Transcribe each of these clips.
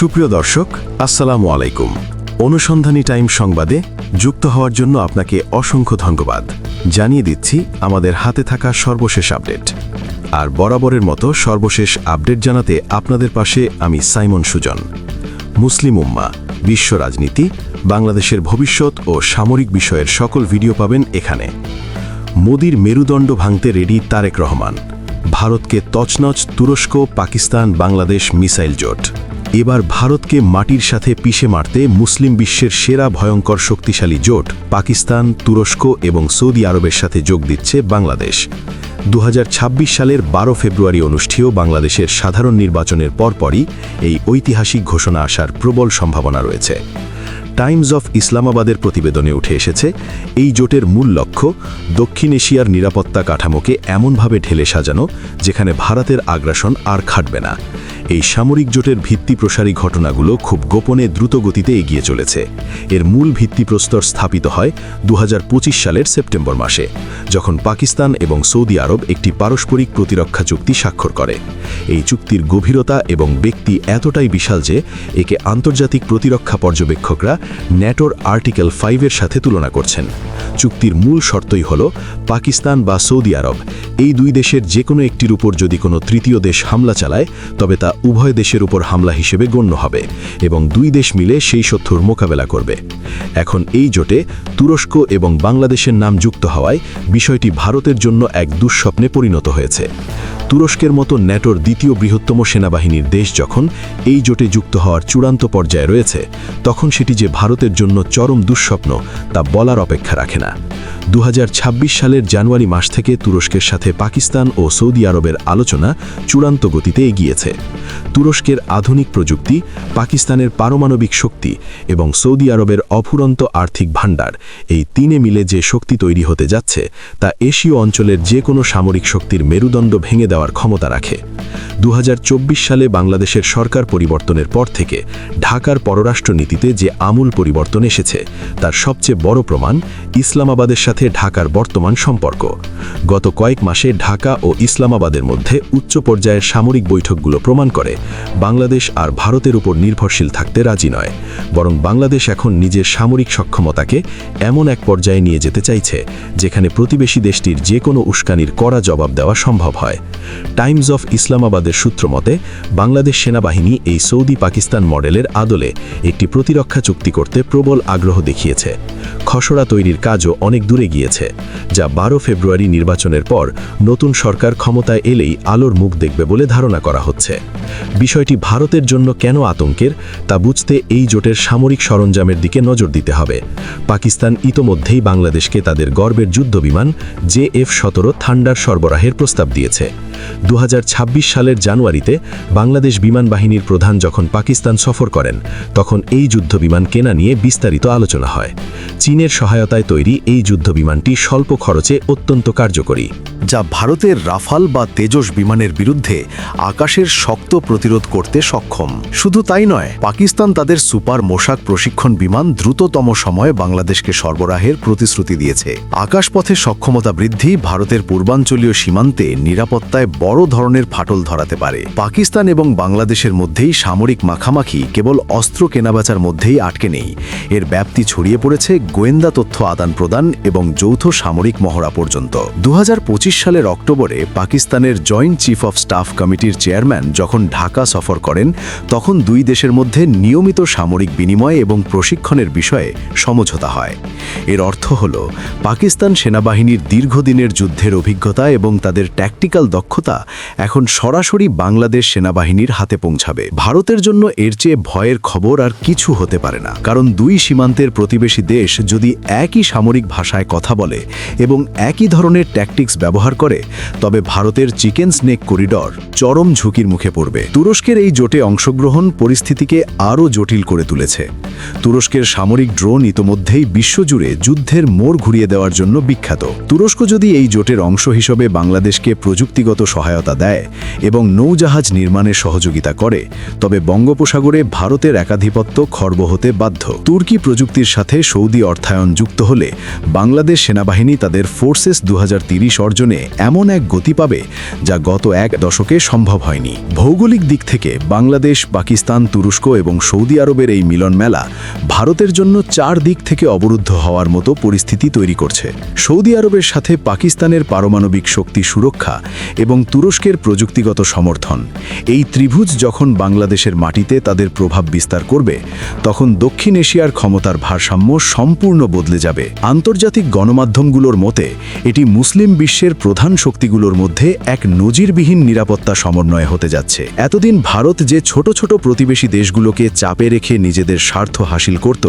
সুপ্রিয় দর্শক, আসসালামু আলাইকুম। অনুসন্ধানী টাইম সংবাদে যুক্ত হওয়ার জন্য আপনাকে অসংখ্য ধন্যবাদ জানিয়ে দিচ্ছি আমাদের হাতে থাকা সর্বশেষ আপডেট। আর বরাবরের মতো সর্বশেষ আপডেট জানাতে আপনাদের পাশে আমি সাইমন সুজন। মুসলিম উম্মা, বিশ্ব রাজনীতি, বাংলাদেশের ভবিষ্যৎ ও সামরিক বিষয়ের সকল ভিডিও পাবেন এখানে। মোদির মেরুদণ্ড ভাঙতে রেডি তারেক রহমান। ভারতকে তছনছ তুরস্ক, পাকিস্তান, বাংলাদেশ মিসাইল জোট। এবার ভারতকে মাটির সাথে পিষে মারতে মুসলিম বিশ্বের সেরা ভয়ঙ্কর শক্তিশালী জোট পাকিস্তান, তুরস্ক এবং সৌদি আরবের সাথে যোগ দিচ্ছে বাংলাদেশ। 2026 সালের 12 ফেব্রুয়ারি অনুষ্ঠেয় বাংলাদেশের সাধারণ নির্বাচনের পরপরই এই ঐতিহাসিক ঘোষণা আসার প্রবল সম্ভাবনা রয়েছে। টাইমস অফ ইসলামাবাদের প্রতিবেদনে উঠে এসেছে, এই জোটের মূল লক্ষ্য দক্ষিণ এশিয়ার নিরাপত্তা কাঠামোকে এমনভাবে ঢেলে সাজানো যেখানে ভারতের আগ্রাসন আর খাটবে না। এই সামরিক জোটের ভিত্তিপ্রসারী ঘটনাগুলো খুব গোপনে দ্রুত গতিতে এগিয়ে চলেছে। এর মূল ভিত্তিপ্রস্তর স্থাপিত হয় 2025 সালের সেপ্টেম্বর মাসে, যখন পাকিস্তান এবং সৌদি আরব একটি পারস্পরিক প্রতিরক্ষা চুক্তি স্বাক্ষর করে। এই চুক্তির গভীরতা এবং ব্যক্তি এতটাই বিশাল যে একে আন্তর্জাতিক প্রতিরক্ষা পর্যবেক্ষকরা ন্যাটোর আর্টিকেল 5-এর সাথে তুলনা করছেন। চুক্তির মূল শর্তই হল পাকিস্তান বা সৌদি আরব এই দুই দেশের যে কোনো একটির উপর যদি কোনো তৃতীয় দেশ হামলা চালায়, তবে তা উভয় দেশের উপর হামলা হিসেবে গণ্য হবে এবং দুই দেশ মিলে সেই শত্রুর মোকাবেলা করবে। এখন এই জোটে তুরস্ক এবং বাংলাদেশের নাম যুক্ত হওয়ায় বিষয়টি ভারতের জন্য এক দুঃস্বপ্নে পরিণত হয়েছে। তুরস্কের মতো ন্যাটোর দ্বিতীয় বৃহত্তম সেনাবাহিনীর দেশ যখন এই জোটে যুক্ত হওয়ার চূড়ান্ত পর্যায়ে রয়েছে, তখন সেটি যে ভারতের জন্য চরম দুঃস্বপ্ন তা বলার অপেক্ষা রাখে না। 2026 সালের জানুয়ারি মাস থেকে তুরস্কের সাথে পাকিস্তান ও সৌদি আরবের আলোচনা চূড়ান্ত গতিতে এগিয়েছে। তুরস্কের আধুনিক প্রযুক্তি, পাকিস্তানের পারমাণবিক শক্তি এবং সৌদি আরবের অফুরন্ত আর্থিক ভাণ্ডার, এই তিনে মিলে যে শক্তি তৈরি হতে যাচ্ছে তা এশীয় অঞ্চলের যে কোনো সামরিক শক্তির মেরুদণ্ড ভেঙে দেওয়ার ক্ষমতা রাখে। 2024 সালে বাংলাদেশের সরকার পরিবর্তনের পর থেকে ঢাকার পররাষ্ট্রনীতিতে যে আমূল পরিবর্তন এসেছে তার সবচেয়ে বড় প্রমাণ ইসলামাবাদের সাথে ঢাকার বর্তমান সম্পর্ক। গত কয়েক মাসে ঢাকা ও ইসলামাবাদের মধ্যে উচ্চ পর্যায়ের সামরিক বৈঠকগুলো প্রমাণ করে বাংলাদেশ আর ভারতের উপর নির্ভরশীল থাকতে রাজি নয়, বরং বাংলাদেশ এখন নিজের সামরিক সক্ষমতাকে এমন এক পর্যায়ে নিয়ে যেতে চাইছে যেখানে প্রতিবেশী দেশটির যে কোনো উস্কানির কড়া জবাব দেওয়া সম্ভব হয়। টাইমস অফ ইসলামাবাদের সূত্র মতে বাংলাদেশ সেনাবাহিনী এই সৌদি পাকিস্তান মডেলের আদলে একটি প্রতিরক্ষা চুক্তি করতে প্রবল আগ্রহ দেখিয়েছে। খসড়া তৈরির কাজও অনেক দূরে গিয়েছে, যা 12 ফেব্রুয়ারি নির্বাচনের পর নতুন সরকার ক্ষমতায় এলেই আলোর মুখ দেখবে বলে ধারণা করা হচ্ছে। বিষয়টি ভারতের জন্য কেন আতঙ্কের তা বুঝতে এই জোটের সামরিক সরঞ্জামের দিকে নজর দিতে হবে। পাকিস্তান ইতোমধ্যেই বাংলাদেশকে তাদের গর্বের যুদ্ধবিমান JF-17 থান্ডার সরবরাহের প্রস্তাব দিয়েছে। 2026 সালের জানুয়ারিতে বাংলাদেশ বিমান বাহিনীর প্রধান যখন পাকিস্তান সফর করেন, তখন এই যুদ্ধবিমান কেনা নিয়ে বিস্তারিত আলোচনা হয়। চীনের সহায়তায় তৈরি এই যুদ্ধবিমানটি স্বল্প খরচে অত্যন্ত কার্যকরী, যা ভারতের রাফাল বা তেজস বিমানের বিরুদ্ধে আকাশের শক্ত প্রতিরোধ করতে সক্ষম। শুধু তাই নয়, পাকিস্তান তাদের সুপার মোশাক প্রশিক্ষণ বিমান দ্রুততম সময়ে বাংলাদেশকে সরবরাহের প্রতিশ্রুতি দিয়েছে। আকাশপথে সক্ষমতা বৃদ্ধি ভারতের পূর্বাঞ্চলীয় সীমান্তে নিরাপত্তায় বড় ধরনের ফাটল ধরাতে পারে। পাকিস্তান এবং বাংলাদেশের মধ্যেই সামরিক মাখামাখি কেবল অস্ত্র কেনাবেচার মধ্যেই আটকে নেই, এর ব্যাপ্তি ছড়িয়ে পড়েছে গোয়েন্দা তথ্য আদান প্রদান এবং যৌথ সামরিক মহড়া পর্যন্ত। 2025 সালের অক্টোবরে পাকিস্তানের জয়েন্ট চিফ অফ স্টাফ কমিটির চেয়ারম্যান যখন ঢাকা সফর করেন, তখন দুই দেশের মধ্যে নিয়মিত সামরিক বিনিময় এবং প্রশিক্ষণের বিষয়ে সমঝোতা হয়। এর অর্থ হল পাকিস্তান সেনাবাহিনীর দীর্ঘদিনের যুদ্ধের অভিজ্ঞতা এবং তাদের ট্যাকটিক্যাল দক্ষতা এখন সরাসরি বাংলাদেশ সেনাবাহিনীর হাতে পৌঁছাবে। ভারতের জন্য এর চেয়ে ভয়ের খবর আর কিছু হতে পারে না, কারণ দুই সীমান্তের প্রতিবেশী দেশ যদি একই সামরিক ভাষায় কথা বলে এবং একই ধরনের ট্যাকটিক্স ব্যবহার করে, তবে ভারতের চিকেন স্নেক করিডর চরম ঝুঁকির মুখে পড়বে। তুরস্কের এই জোটে অংশগ্রহণ পরিস্থিতিকে আরও জটিল করে তুলেছে। তুরস্কের সামরিক ড্রোন ইতোমধ্যেই বিশ্বজুড়ে যুদ্ধের মোড় ঘুরিয়ে দেওয়ার জন্য বিখ্যাত। তুরস্ক যদি এই জোটের অংশ হিসেবে বাংলাদেশকে প্রযুক্তিগত সহায়তা দেয় এবং নৌজাহাজ নির্মাণে সহযোগিতা করে, তবে বঙ্গোপসাগরে ভারতের একাধিপত্য খর্ব হতে বাধ্য। তুর্কি প্রযুক্তির সাথে সৌদি অর্থায়ন যুক্ত হলে বাংলাদেশ সেনাবাহিনী তাদের ফোর্সেস 2030 অর্জনে এমন এক গতি পাবে যা গত এক দশকে সম্ভব হয়নি। ভৌগোলিক দিক থেকে বাংলাদেশ, পাকিস্তান, তুরস্ক এবং সৌদি আরবের এই মিলন মেলা ভারতের জন্য 4 দিক থেকে অবরুদ্ধ হওয়ার মতো পরিস্থিতি তৈরি করছে। সৌদি আরবের সাথে পাকিস্তানের পারমাণবিক শক্তি সুরক্ষা এবং তুরস্কের প্রযুক্তিগত সমর্থন, এই ত্রিভুজ যখন বাংলাদেশের মাটিতে তাদের প্রভাব বিস্তার করবে, তখন দক্ষিণ এশিয়ার ক্ষমতার ভারসাম্য সম্পূর্ণ বদলে যাবে। আন্তর্জাতিক গণমাধ্যমগুলোর মতে এটি মুসলিম বিশ্বের প্রধান শক্তিগুলোর মধ্যে এক নজিরবিহীন নিরাপত্তা সমন্বয় হতে যাচ্ছে। এতদিন ভারত যে ছোট ছোট প্রতিবেশী দেশগুলোকে চাপে রেখে নিজেদের স্বার্থ হাসিল করত,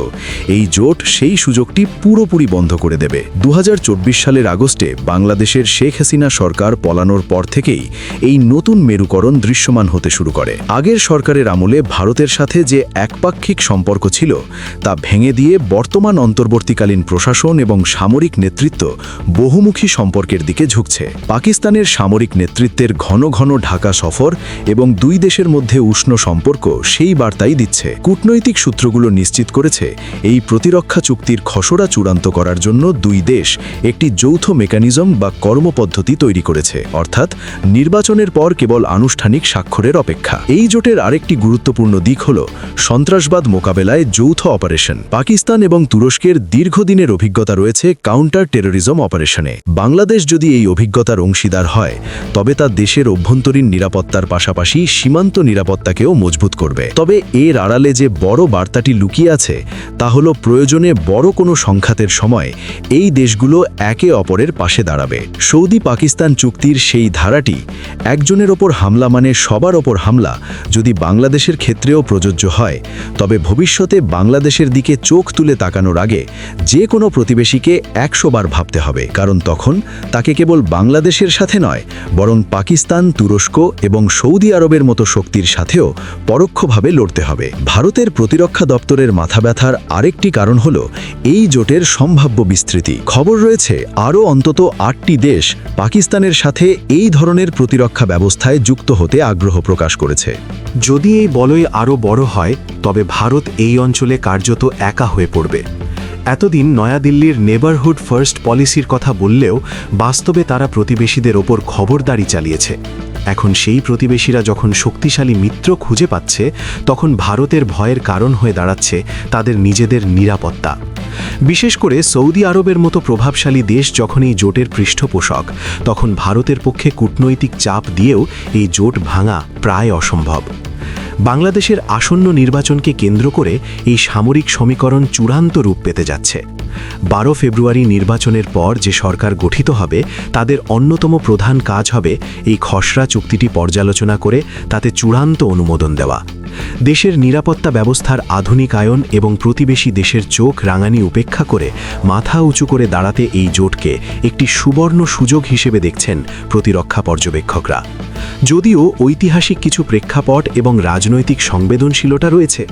এই জোট সেই সুযোগটি পুরোপুরি বন্ধ করে দেবে। 2024 সালের আগস্টে বাংলাদেশের শেখ হাসিনা সরকার পলানোর পর থেকেই এই নতুন মেরুকরণ দৃশ্যমান হতে শুরু করে। আগের সরকারের আমলে ভারতের সাথে যে একপাক্ষিক সম্পর্ক ছিল তা ভেঙে দিয়ে বর্তমান অন্তর্বর্তীকালীন প্রশাসন এবং সামরিক নেতৃত্ব বহুমুখী সম্পর্কের দিকে ঝুঁকছে। পাকিস্তানের সামরিক নেতৃত্বের ঘন ঘন ঢাকা সফর এবং দুই দেশের মধ্যে উষ্ণ সম্পর্ক সেই বার্তাই দিচ্ছে। কূটনৈতিক সূত্রগুলো নিশ্চিত করেছে এই প্রতিরক্ষা চুক্তির খসড়া চূড়ান্ত করার জন্য দুই দেশ একটি যৌথ মেকানিজম বা কর্মপদ্ধতি তৈরি করেছে, অর্থাৎ নির্বাচনের পর কেবল আনুষ্ঠানিক স্বাক্ষরের অপেক্ষা। এই জোটের আরেকটি গুরুত্বপূর্ণ দিক হল সন্ত্রাসবাদ মোকাবেলায় যৌথ অপারেশন। পাকিস্তান এবং তুরস্কের দীর্ঘদিনের অভিজ্ঞতা রয়েছে কাউন্টার টেরোরিজম অপারেশনে। বাংলাদেশ যদি এই অভিজ্ঞতার অংশীদার হয়, তবে তা দেশের অভ্যন্তরীণ নিরাপত্তার পাশাপাশি সীমান্ত নিরাপত্তাকেও মজবুত করবে। তবে এর আড়ালে যে বড় বার্তাটি লুকিয়ে আছে তা হল প্রয়োজনে বড় কোনো সংঘাতের সময় এই দেশগুলো একে অপরের পাশে দাঁড়াবে। সৌদি পাকিস্তান চুক্তির সেই ধারাটি একজনের ওপর হামলা মানে সবার ওপর হামলা যদি বাংলাদেশের ক্ষেত্রেও প্রযোজ্য হয়, তবে ভবিষ্যতে বাংলাদেশের দিকে চোখ তুলে তাকানোর আগে যে কোনো প্রতিবেশীকে 100 বার ভাবতে হবে, কারণ তখন তাকে কেবল বাংলাদেশের সাথে নয়, বরং পাকিস্তান, তুরস্ক এবং সৌদি আরবের মতো শক্তির সাথেও পরোক্ষভাবে লড়তে হবে। ভারতের প্রতিরক্ষা দপ্তরের মাথা ব্যথার আরেকটি কারণ হল এই জোটের সম্ভাব্য বিস্তৃতি। খবর রয়েছে আরও অন্তত 8টি দেশ পাকিস্তানের সাথে এই ধরনের প্রতিরক্ষা ব্যবস্থায় যুক্ত হতে আগ্রহ প্রকাশ করেছে। যদি এই বলয় আরও বড় হয়, তবে ভারত এই অঞ্চলে কার্যত একা হয়ে পড়বে। এতদিন নয়াদিল্লির নেবারহুড ফার্স্ট পলিসির কথা বললেও বাস্তবে তারা প্রতিবেশীদের ওপর খবরদারি চালিয়েছে। এখন সেই প্রতিবেশীরা যখন শক্তিশালী মিত্র খুঁজে পাচ্ছে, তখন ভারতের ভয়ের কারণ হয়ে দাঁড়াচ্ছে তাদের নিজেদের নিরাপত্তা। বিশেষ করে সৌদি আরবের মতো প্রভাবশালী দেশ যখন এই জোটের পৃষ্ঠপোষক, তখন ভারতের পক্ষে কূটনৈতিক চাপ দিয়েও এই জোট ভাঙা প্রায় অসম্ভব। বাংলাদেশের আসন্ন নির্বাচনকে কেন্দ্র করে এই সামরিক সমীকরণ চূড়ান্ত রূপ পেতে যাচ্ছে। 12 ফেব্রুয়ারি নির্বাচনের পর যে সরকার গঠিত হবে, তাদের অন্যতম প্রধান কাজ হবে এই খসড়া চুক্তিটি পর্যালোচনা করে তাতে চূড়ান্ত অনুমোদন দেওয়া। দেশের নিরাপত্তা ব্যবস্থার আধুনিকায়ন এবং প্রতিবেশী দেশের চোখ রাঙানি উপেক্ষা করে মাথা উঁচু করে দাঁড়াতে এই জোটকে একটি সুবর্ণ সুযোগ হিসেবে দেখছেন প্রতিরক্ষা পর্যবেক্ষকরা। যদিও ঐতিহাসিক কিছু প্রেক্ষাপট এবং রাজনৈতিক সংবেদনশীলতা রয়েছে,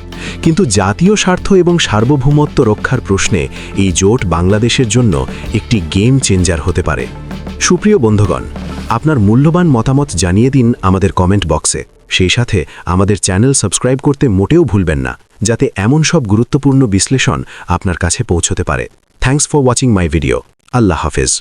কিন্তু জাতীয় স্বার্থ এবং সার্বভৌমত্ব রক্ষার প্রশ্নে এই জোট বাংলাদেশের জন্য একটি গেম চেঞ্জার হতে পারে। সুপ্রিয় বন্ধুগণ, আপনার মূল্যবান মতামত জানিয়ে দিন আমাদের কমেন্ট বক্সে। সেই সাথে আমাদের চ্যানেল সাবস্ক্রাইব করতে মোটেও ভুলবেন না, যাতে এমন সব গুরুত্বপূর্ণ বিশ্লেষণ আপনার কাছে পৌঁছতে পারে। Thanks for watching my video. আল্লাহ হাফেজ।